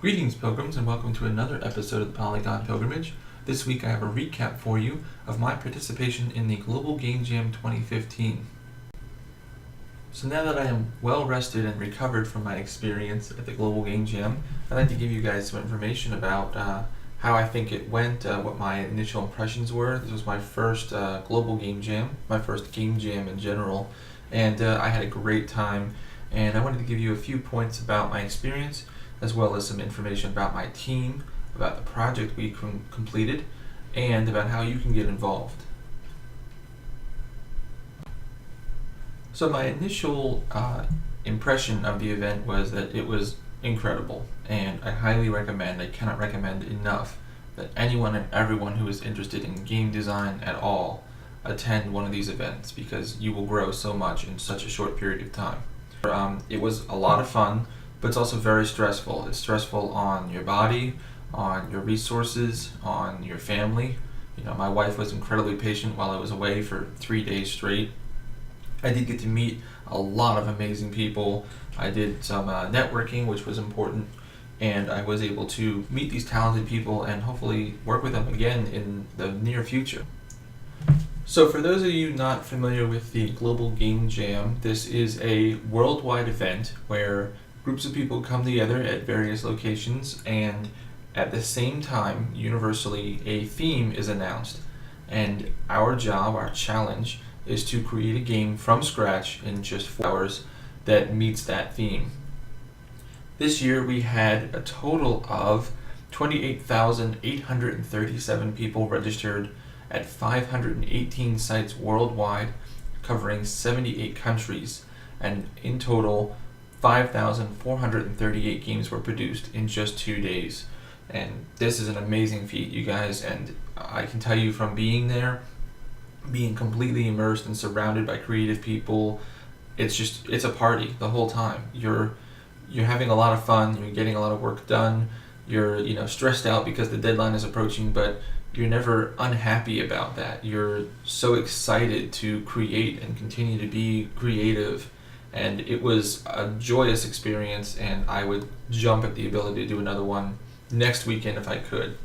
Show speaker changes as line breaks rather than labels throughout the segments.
Greetings, pilgrims, and welcome to another episode of the Polygon Pilgrimage. This week I have a recap for you of my participation in the Global Game Jam 2015. So now that I am well rested and recovered from my experience at the Global Game Jam, I'd like to give you guys some information about how I think it went, what my initial impressions were. This was my first Global Game Jam, my first Game Jam in general, and I had a great time. And I wanted to give you a few points about my experience, as well as some information about my team, about the project we completed, and about how you can get involved. So my initial impression of the event was that it was incredible, and I highly recommend, I cannot recommend enough, that anyone and everyone who is interested in game design at all attend one of these events, because you will grow so much in such a short period of time. It was a lot of fun, but it's also very stressful. It's stressful on your body, on your resources, on your family. You know, my wife was incredibly patient while I was away for 3 days straight. I did get to meet a lot of amazing people. I did some networking, which was important, and I was able to meet these talented people and hopefully work with them again in the near future. So for those of you not familiar with the Global Game Jam, this is a worldwide event where groups of people come together at various locations, and at the same time, universally, a theme is announced. And our job, our challenge, is to create a game from scratch in just 4 hours that meets that theme. This year we had a total of 28,837 people registered at 518 sites worldwide, covering 78 countries, and in total 5,438 games were produced in just 2 days. And this is an amazing feat, you guys, and I can tell you from being there, being completely immersed and surrounded by creative people, it's a party the whole time. You're having a lot of fun, you're getting a lot of work done, you're stressed out because the deadline is approaching, but you're never unhappy about that. You're so excited to create and continue to be creative. And it was a joyous experience, and I would jump at the ability to do another one next weekend if I could.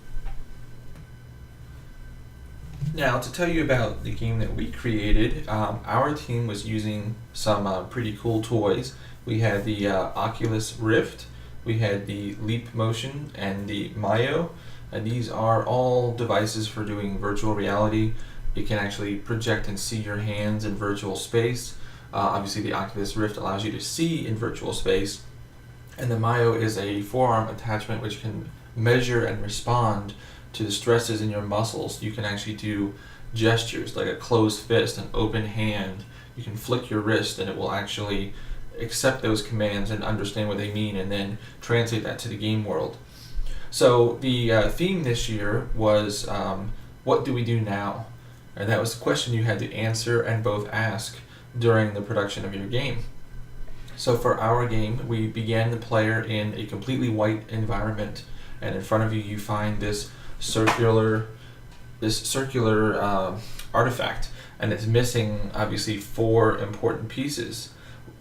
Now, to tell you about the game that we created, our team was using some pretty cool toys. We had the Oculus Rift, we had the Leap Motion, and the Mayo. And these are all devices for doing virtual reality. It can actually project and see your hands in virtual space. Obviously, the Oculus Rift allows you to see in virtual space. And the Mayo is a forearm attachment which can measure and respond to the stresses in your muscles. You can actually do gestures like a closed fist, an open hand. You can flick your wrist and it will actually accept those commands and understand what they mean and then translate that to the game world. So the theme this year was, what do we do now? And that was the question you had to answer and both ask during the production of your game. So for our game, we began the player in a completely white environment, and in front of you, you find this circular artifact, and it's missing obviously 4 important pieces,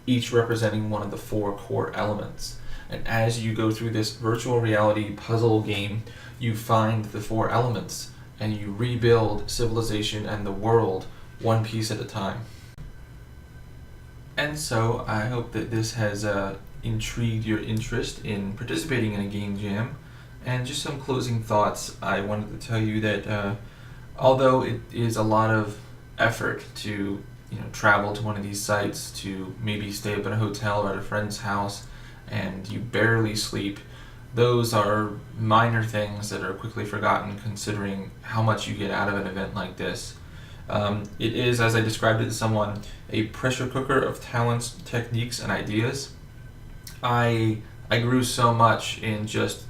each representing one of the 4 core elements. And as you go through this virtual reality puzzle game, you find the 4 elements, and you rebuild civilization and the world one piece at a time. And so I hope that this has intrigued your interest in participating in a game jam. And just some closing thoughts. I wanted to tell you that although it is a lot of effort to travel to one of these sites, to maybe stay up in a hotel or at a friend's house, and you barely sleep, those are minor things that are quickly forgotten considering how much you get out of an event like this. It is, as I described it to someone, a pressure cooker of talents, techniques, and ideas. I grew so much in just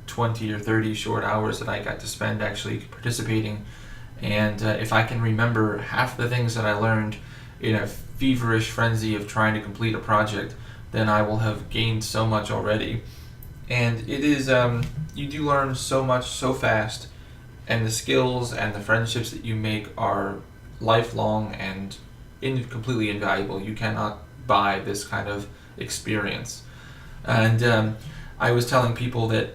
20 or 30 short hours that I got to spend actually participating, and if I can remember half the things that I learned in a feverish frenzy of trying to complete a project, then I will have gained so much already. And it is, you do learn so much so fast, and the skills and the friendships that you make are lifelong and completely invaluable. You cannot buy this kind of experience. And I was telling people that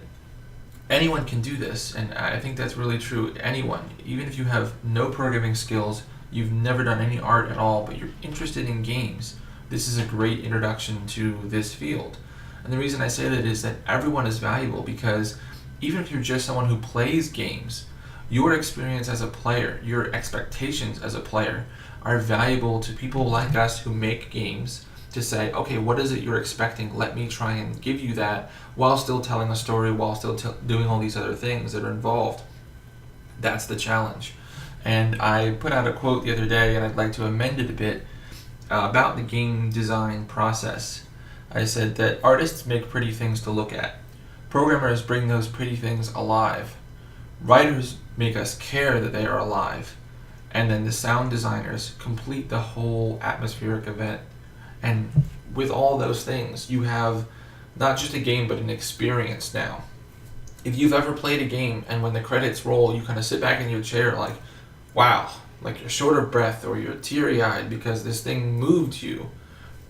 anyone can do this, and I think that's really true. Anyone, even if you have no programming skills, you've never done any art at all, but you're interested in games, this is a great introduction to this field. And the reason I say that is that everyone is valuable, because even if you're just someone who plays games, your experience as a player, your expectations as a player are valuable to people like us who make games, to say, okay, what is it you're expecting? Let me try and give you that while still telling a story, while still doing all these other things that are involved. That's the challenge. And I put out a quote the other day, and I'd like to amend it a bit, about the game design process. I said that artists make pretty things to look at. Programmers bring those pretty things alive. Writers make us care that they are alive. And then the sound designers complete the whole atmospheric event. And with all those things, you have not just a game, but an experience now. If you've ever played a game and when the credits roll, you kind of sit back in your chair like, wow, like you're short of breath or you're teary-eyed because this thing moved you.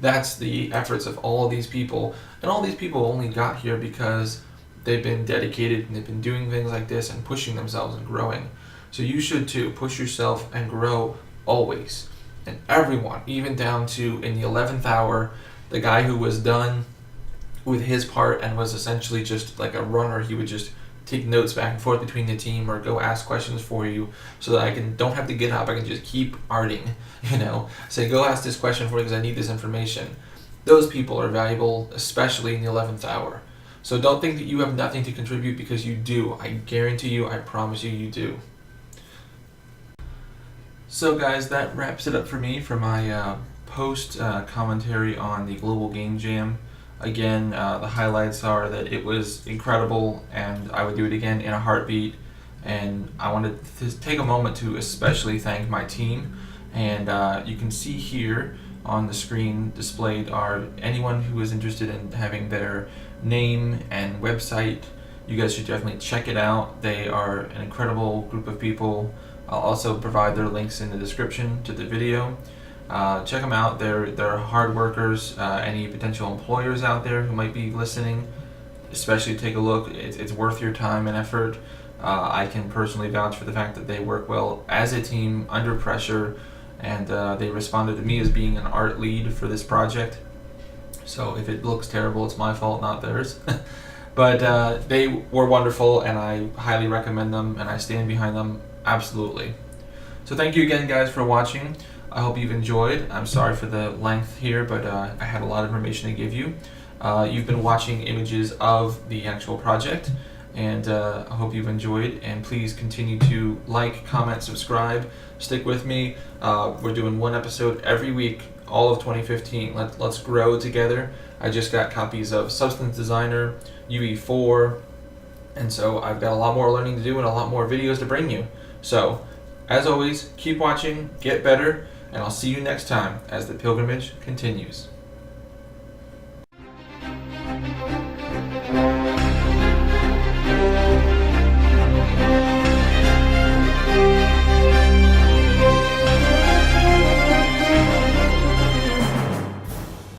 That's the efforts of all of these people. And all these people only got here because they've been dedicated and they've been doing things like this and pushing themselves and growing. So you should too. Push yourself and grow always. And everyone, even down to in the 11th hour, the guy who was done with his part and was essentially just like a runner, he would just take notes back and forth between the team or go ask questions for you so that don't have to get up, I can just keep arting, say go ask this question for me because I need this information. Those people are valuable, especially in the 11th hour. So don't think that you have nothing to contribute, because you do. I guarantee you, I promise you, you do. So guys, that wraps it up for me for my post commentary on the Global Game Jam. Again, the highlights are that it was incredible and I would do it again in a heartbeat. And I wanted to take a moment to especially thank my team. And you can see here on the screen displayed are anyone who is interested in having their name and website. You guys should definitely check it out. They are an incredible group of people. I'll also provide their links in the description to the video. Check them out. They're hard workers. Any potential employers out there who might be listening, especially take a look. It's worth your time and effort. I can personally vouch for the fact that they work well as a team under pressure, and they responded to me as being an art lead for this project. So if it looks terrible, it's my fault, not theirs. But they were wonderful, and I highly recommend them, and I stand behind them absolutely. So thank you again, guys, for watching. I hope you've enjoyed. I'm sorry for the length here, but I had a lot of information to give you. You've been watching images of the actual project, and I hope you've enjoyed. And please continue to like, comment, subscribe. Stick with me. We're doing one episode every week, all of 2015. Let's grow together. I just got copies of Substance Designer, UE4, and so I've got a lot more learning to do and a lot more videos to bring you. So, as always, keep watching, get better, and I'll see you next time as the pilgrimage continues.